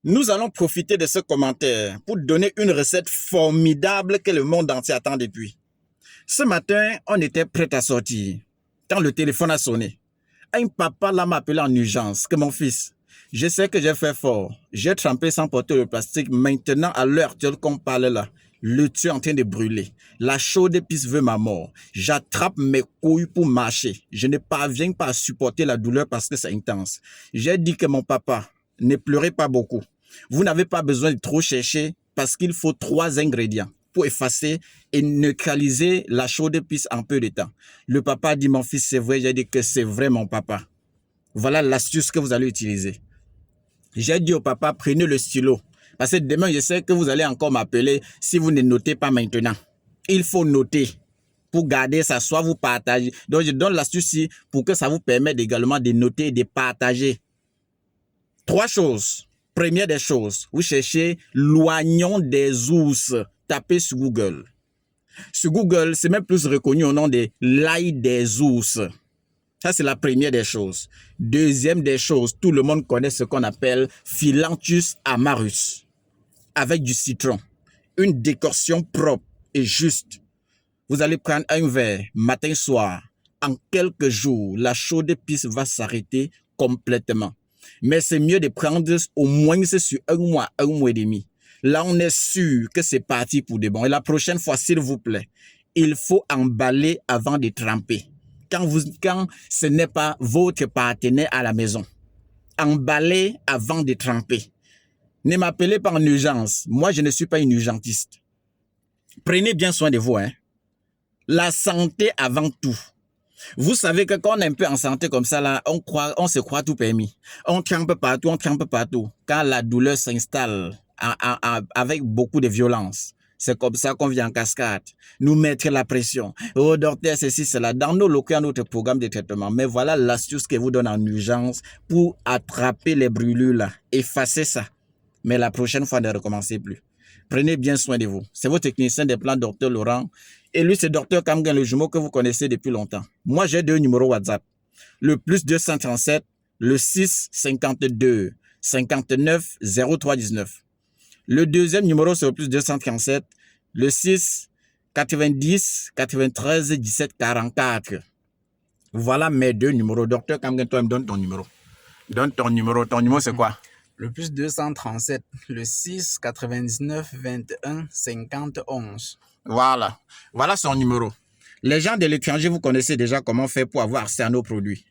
Nous allons profiter de ce commentaire pour donner une recette formidable que le monde entier attend depuis. Ce matin, on était prêt à sortir quand le téléphone a sonné. Un papa là m'a appelé en urgence que mon fils, je sais que j'ai fait fort. J'ai trempé sans porter le plastique. Maintenant, à l'heure actuelle qu'on parle là, le tuyau est en train de brûler. La chaude pisse veut ma mort. J'attrape mes couilles pour marcher. Je ne parviens pas à supporter la douleur parce que c'est intense. J'ai dit que mon papa, ne pleurez pas beaucoup. Vous n'avez pas besoin de trop chercher parce qu'il faut 3 ingrédients pour effacer et neutraliser la chaude pisse en peu de temps. Le papa dit, mon fils, c'est vrai. J'ai dit que c'est vrai, mon papa. Voilà l'astuce que vous allez utiliser. J'ai dit au papa, prenez le stylo. Parce que demain, je sais que vous allez encore m'appeler si vous ne notez pas maintenant. Il faut noter pour garder ça, soit vous partagez. Donc, je donne l'astuce ici pour que ça vous permette également de noter et de partager. 3 choses. Première des choses, vous cherchez l'oignon des ours. Tapez sur Google. Sur Google, c'est même plus reconnu au nom de l'ail des ours. Ça, c'est la première des choses. Deuxième des choses, tout le monde connaît ce qu'on appelle Phyllanthus amarus. Avec du citron. Une décoction propre et juste. Vous allez prendre un verre, matin, soir. En quelques jours, la chaude pisse va s'arrêter complètement. Mais c'est mieux de prendre au moins sur un mois et demi. Là, on est sûr que c'est parti pour de bon. Et la prochaine fois, s'il vous plaît, il faut emballer avant de tremper. Quand ce n'est pas votre partenaire à la maison. Emballez avant de tremper. Ne m'appelez pas en urgence. Moi, je ne suis pas une urgentiste. Prenez bien soin de vous. La santé avant tout. Vous savez que quand on est un peu en santé comme ça, là, on se croit tout permis. On trempe partout. Quand la douleur s'installe avec beaucoup de violence, c'est comme ça qu'on vient en cascade. Nous mettre la pression. Oh, docteur, ceci, cela. Dans nos locaux, notre programme de traitement. Mais voilà l'astuce que vous donne en urgence pour attraper les brûlures là. Effacez ça. Mais la prochaine fois, ne recommencez plus. Prenez bien soin de vous. C'est votre technicien des plans, docteur Laurent. Et lui, c'est docteur Kamgen, le jumeau que vous connaissez depuis longtemps. Moi, j'ai 2 numéros WhatsApp. Le plus 237, le 6 52 59 03 19. Le deuxième numéro, c'est le plus 237, le 6 90 93 17 44. Voilà mes 2 numéros. Docteur Kamgen, toi, me donne ton numéro. Donne ton numéro. Ton numéro, c'est quoi? Le plus 237, le 6 99 21 50 11. Voilà. Voilà son numéro. Les gens de l'étranger, vous connaissez déjà comment faire pour avoir accès à nos produits.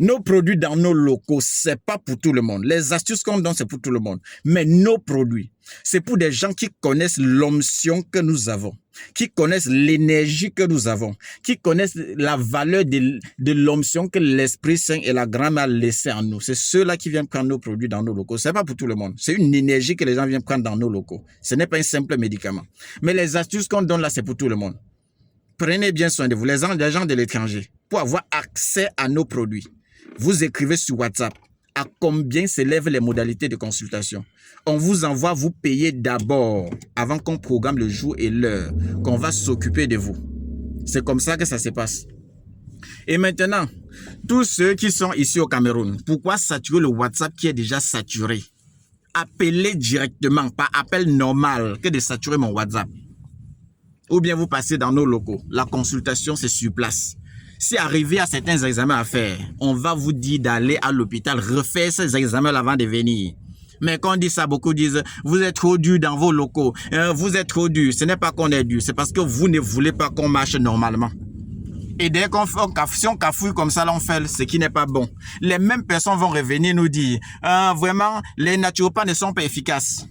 Nos produits dans nos locaux, c'est pas pour tout le monde. Les astuces qu'on donne, c'est pour tout le monde. Mais nos produits, c'est pour des gens qui connaissent l'onction que nous avons, qui connaissent l'énergie que nous avons, qui connaissent la valeur de l'onction que l'Esprit Saint et la Grand-Mère a laissée en nous. C'est ceux-là qui viennent prendre nos produits dans nos locaux. C'est pas pour tout le monde. C'est une énergie que les gens viennent prendre dans nos locaux. Ce n'est pas un simple médicament. Mais les astuces qu'on donne là, c'est pour tout le monde. Prenez bien soin de vous, les gens de l'étranger, pour avoir accès à nos produits. Vous écrivez sur WhatsApp à combien s'élèvent les modalités de consultation. On vous envoie, vous payer d'abord avant qu'on programme le jour et l'heure, qu'on va s'occuper de vous. C'est comme ça que ça se passe. Et maintenant, tous ceux qui sont ici au Cameroun, pourquoi saturer le WhatsApp qui est déjà saturé? Appelez directement, pas appel normal, que de saturer mon WhatsApp. Ou bien vous passez dans nos locaux. La consultation, c'est sur place. Si arrivé à certains examens à faire, on va vous dire d'aller à l'hôpital, refaire ces examens avant de venir. Mais quand on dit ça, beaucoup disent, vous êtes trop dur dans vos locaux. Vous êtes trop dur. Ce n'est pas qu'on est dur, c'est parce que vous ne voulez pas qu'on marche normalement. Et dès qu'on fait, si on cafouille comme ça, là, on fait ce qui n'est pas bon. Les mêmes personnes vont revenir nous dire, vraiment, les naturopathes ne sont pas efficaces.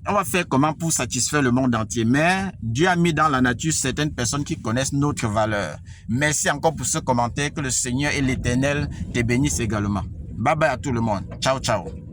On va faire comment pour satisfaire le monde entier? Mais Dieu a mis dans la nature certaines personnes qui connaissent notre valeur. Merci encore pour ce commentaire. Que le Seigneur et l'Éternel te bénissent également. Bye bye à tout le monde. Ciao, ciao.